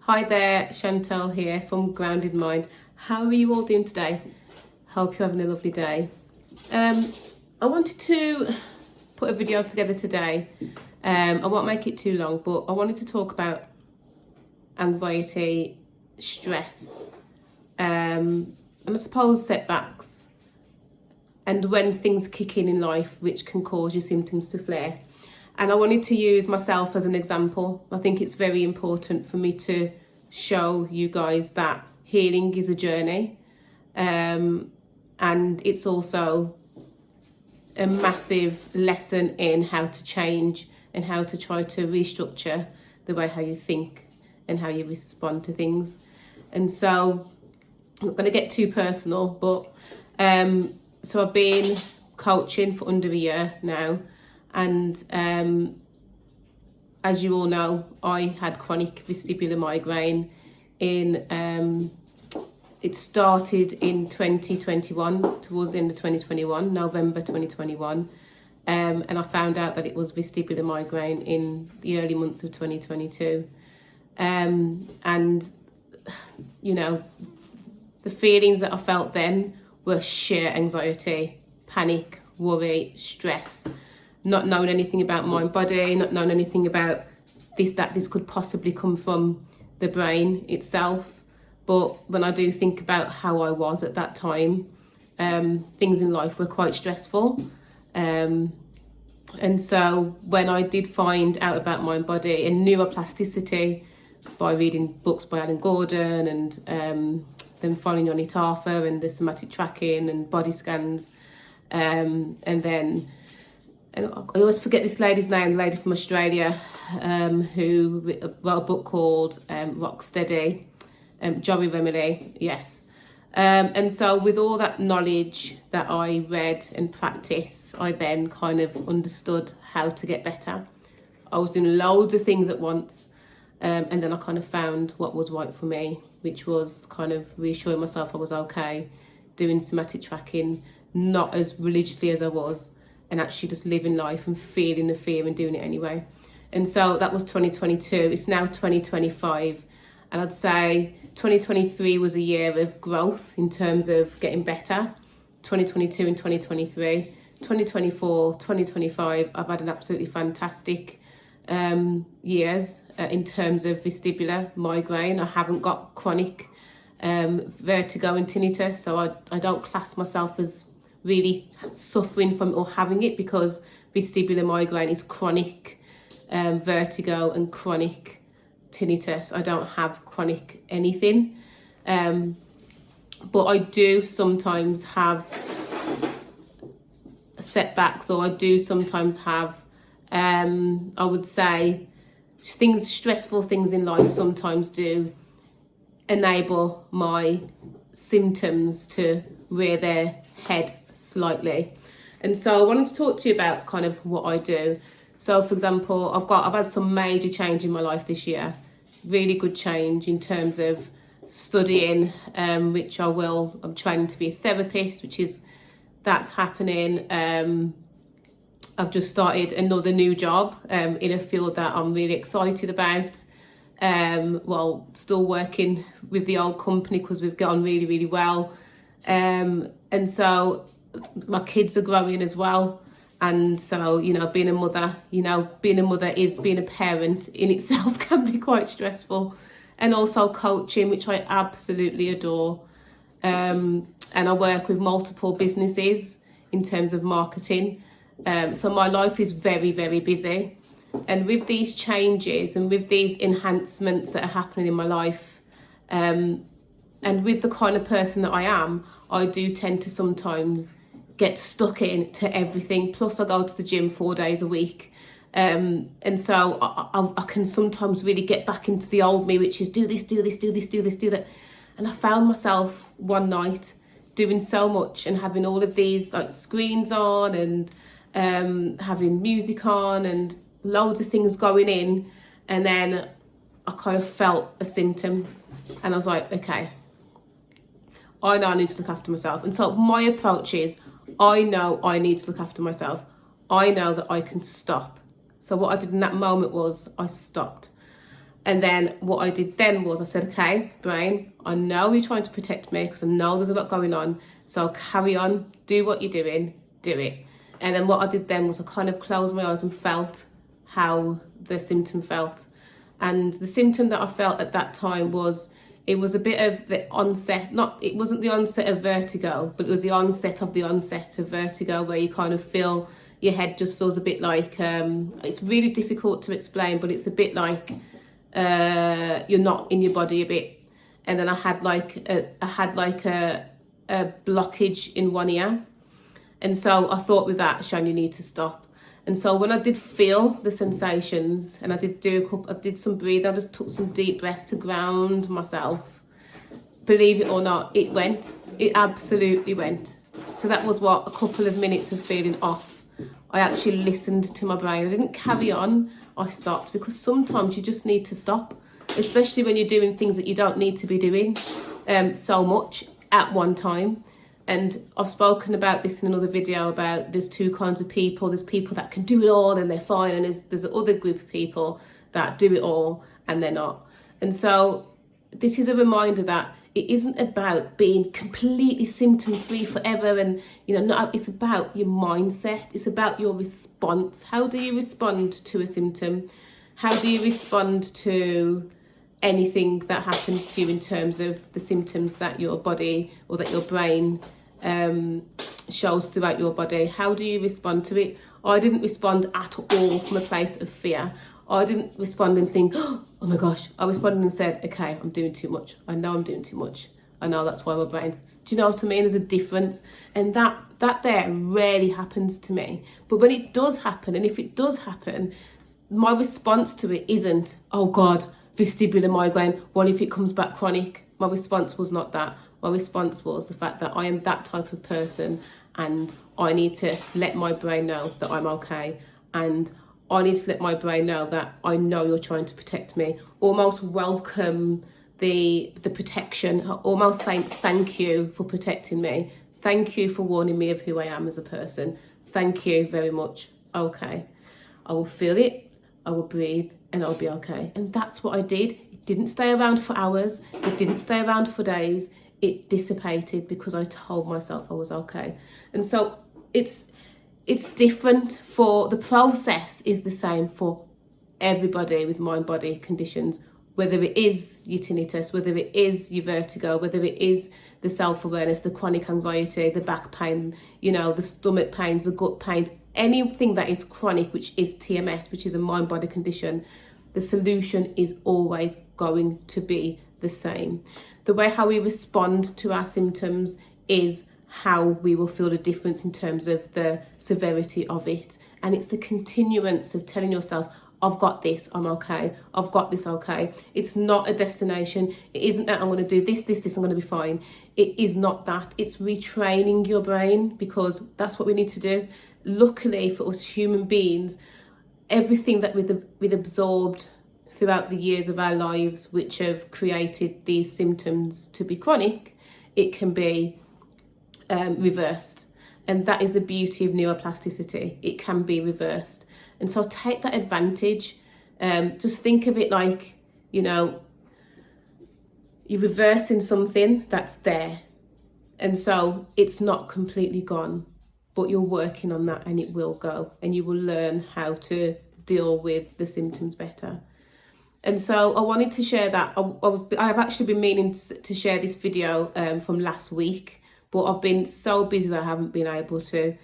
Hi there, Chantal here from Grounded Mind. How are you all doing today? Hope you're having a lovely day. I wanted to put a video together today. I won't make it too long, but I wanted to talk about anxiety, stress, and I suppose setbacks, and when things kick in life, which can cause your symptoms to flare. And I wanted to use myself as an example. I think it's very important for me to show you guys that healing is a journey. And it's also a massive lesson in how to change and how to try to restructure the way how you think and how you respond to things. And so I'm not going to get too personal, but so I've been coaching for under a year now. And as you all know, I had chronic vestibular migraine it started in 2021, towards the end of 2021, November 2021. And I found out that it was vestibular migraine in the early months of 2022. And, you know, the feelings that I felt then were sheer anxiety, panic, worry, stress, not knowing anything about my body, not knowing anything about this could possibly come from the brain itself. But when I do think about how I was at that time, things in life were quite stressful. And so when I did find out about my body and neuroplasticity by reading books by Alan Gordon and then following on Arthur and the somatic tracking and body scans, and I always forget this lady's name, the lady from Australia, who wrote a book called Rock Steady, Joey Remedy, yes. And so with all that knowledge that I read and practice, I then kind of understood how to get better. I was doing loads of things at once, and then I kind of found what was right for me, which was kind of reassuring myself I was okay, doing somatic tracking, not as religiously as I was, and actually just living life and feeling the fear and doing it anyway. And so that was 2022. It's now 2025. And I'd say 2023 was a year of growth in terms of getting better. 2022 and 2023. 2024, 2025, I've had an absolutely fantastic years in terms of vestibular migraine. I haven't got chronic vertigo and tinnitus, so I don't class myself as really suffering from or having it, because vestibular migraine is chronic vertigo and chronic tinnitus. I don't have chronic anything, but I do sometimes have setbacks, or I do sometimes have I would say stressful things in life sometimes do enable my symptoms to rear their head slightly. And so I wanted to talk to you about kind of what I do. So for example, I've had some major change in my life this year, really good change in terms of studying, which I'm training to be a therapist, that's happening. I've just started another new job in a field that I'm really excited about. Still working with the old company because we've got on really, really well. And so my kids are growing as well. And so, being a mother is being a parent in itself can be quite stressful. And also coaching, which I absolutely adore. And I work with multiple businesses in terms of marketing. So my life is very, very busy. And with these changes and with these enhancements that are happening in my life, and with the kind of person that I am, I do tend to sometimes get stuck into everything. Plus I go to the gym 4 days a week. And so I can sometimes really get back into the old me, which is do this, do that. And I found myself one night doing so much and having all of these like screens on and having music on and loads of things going in. And then I kind of felt a symptom and I was like, okay, I know I need to look after myself. And so my approach is, I know I need to look after myself. I know that I can stop. So what I did in that moment was I stopped. And then what I did then was I said, okay, brain, I know you're trying to protect me because I know there's a lot going on. So carry on, do what you're doing, do it. And then what I did then was I kind of closed my eyes and felt how the symptom felt. And the symptom that I felt at that time was, it was a bit of the onset, it wasn't the onset of vertigo, but it was the onset of vertigo, where you kind of feel, your head just feels a bit like, it's really difficult to explain, but it's a bit like you're not in your body a bit. And then I had like a blockage in one ear. And so I thought with that, Shan, you need to stop. And so when I did feel the sensations, and I did some breathing, I just took some deep breaths to ground myself. Believe it or not, it went. It absolutely went. So that was what, a couple of minutes of feeling off. I actually listened to my brain. I didn't carry on. I stopped, because sometimes you just need to stop, especially when you're doing things that you don't need to be doing so much at one time. And I've spoken about this in another video about there's two kinds of people. There's people that can do it all and they're fine, and there's another group of people that do it all and they're not. And so this is a reminder that it isn't about being completely symptom free forever, and it's about your mindset. It's about your response. How do you respond to a symptom? How do you respond to anything that happens to you in terms of the symptoms that your body or that your brain shows throughout your body? How do you respond to it? I didn't respond at all from a place of fear. I didn't respond and think, oh my gosh. I responded and said, okay, I'm doing too much. I know I'm doing too much. I know that's why my brain, do you know what I mean? There's a difference. And that there rarely happens to me. But when it does happen, and if it does happen, my response to it isn't, oh God, vestibular migraine, what if it comes back chronic? My response was not that. My response was the fact that I am that type of person, and I need to let my brain know that I'm okay, and I need to let my brain know that I know you're trying to protect me. Almost welcome the protection, almost saying thank you for protecting me. Thank you for warning me of who I am as a person. Thank you very much. Okay, I will feel it, I will breathe, and I'll be okay. And that's what I did. It didn't stay around for hours. It didn't stay around for days. It dissipated because I told myself I was okay. And so it's different for, the process is the same for everybody with mind-body conditions, whether it is your tinnitus, whether it is your vertigo, whether it is the self-awareness, the chronic anxiety, the back pain, the stomach pains, the gut pains, anything that is chronic, which is TMS, which is a mind-body condition, the solution is always going to be the same. The way how we respond to our symptoms is how we will feel the difference in terms of the severity of it. And it's the continuance of telling yourself, I've got this, I'm okay. I've got this, okay. It's not a destination. It isn't that I'm going to do this, I'm going to be fine. It is not that. It's retraining your brain, because that's what we need to do. Luckily for us human beings, everything that we've absorbed throughout the years of our lives, which have created these symptoms to be chronic, it can be reversed. And that is the beauty of neuroplasticity. It can be reversed. And so take that advantage. Just think of it like, you're reversing something that's there. And so it's not completely gone, but you're working on that, and it will go, and you will learn how to deal with the symptoms better. And so I wanted to share that. I've actually been meaning to share this video from last week, but I've been so busy that I haven't been able to.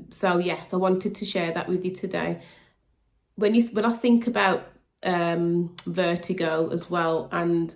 So yes, I wanted to share that with you today. When I think about vertigo as well, and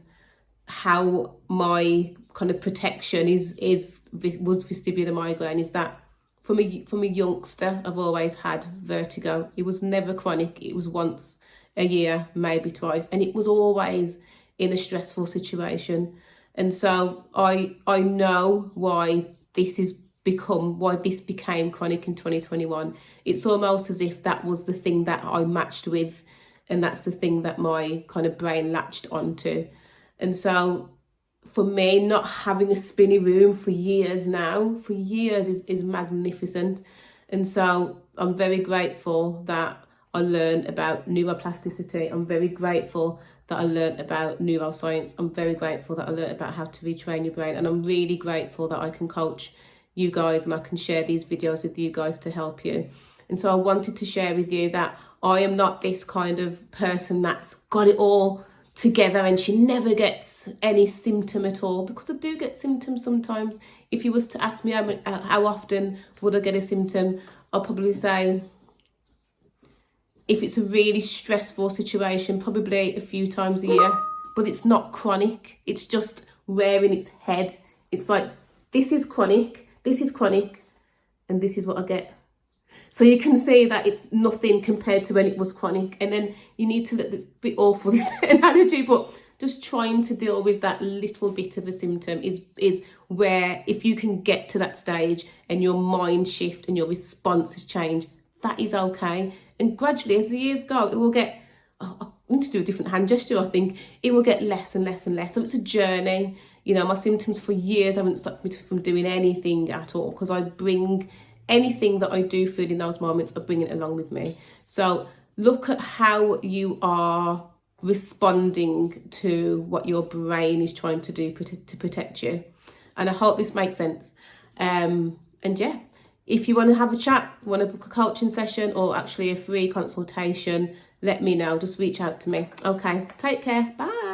how my kind of protection was vestibular migraine, is that from a youngster, I've always had vertigo. It was never chronic. It was once a year, maybe twice, and it was always in a stressful situation. And so I know why this became chronic in 2021. It's almost as if that was the thing that I matched with, and that's the thing that my kind of brain latched onto. And so for me, not having a spinny room for years is magnificent. And so I'm very grateful that I learned about neuroplasticity. I'm very grateful that I learned about neuroscience. I'm very grateful that I learned about how to retrain your brain. And I'm really grateful that I can coach you guys and I can share these videos with you guys to help you. And so I wanted to share with you that I am not this kind of person that's got it all together and she never gets any symptom at all, because I do get symptoms sometimes. If you was to ask me how often would I get a symptom, I'll probably say, if it's a really stressful situation, probably a few times a year. But it's not chronic, it's just rearing its head. It's like, this is chronic, and this is what I get. So you can see that it's nothing compared to when it was chronic. And then you need to look, it's a bit awful, this analogy, but just trying to deal with that little bit of a symptom is where, if you can get to that stage and your mind shift and your response has changed, that is okay. And gradually, as the years go, it will get, I need to do a different hand gesture, I think. It will get less and less and less. So it's a journey. You know, my symptoms for years haven't stopped me from doing anything at all, because I bring anything that I do feel in those moments, I bring it along with me. So look at how you are responding to what your brain is trying to do to protect you. And I hope this makes sense. And yeah, if you want to have a chat, want to book a coaching session or actually a free consultation, let me know. Just reach out to me. Okay, take care. Bye.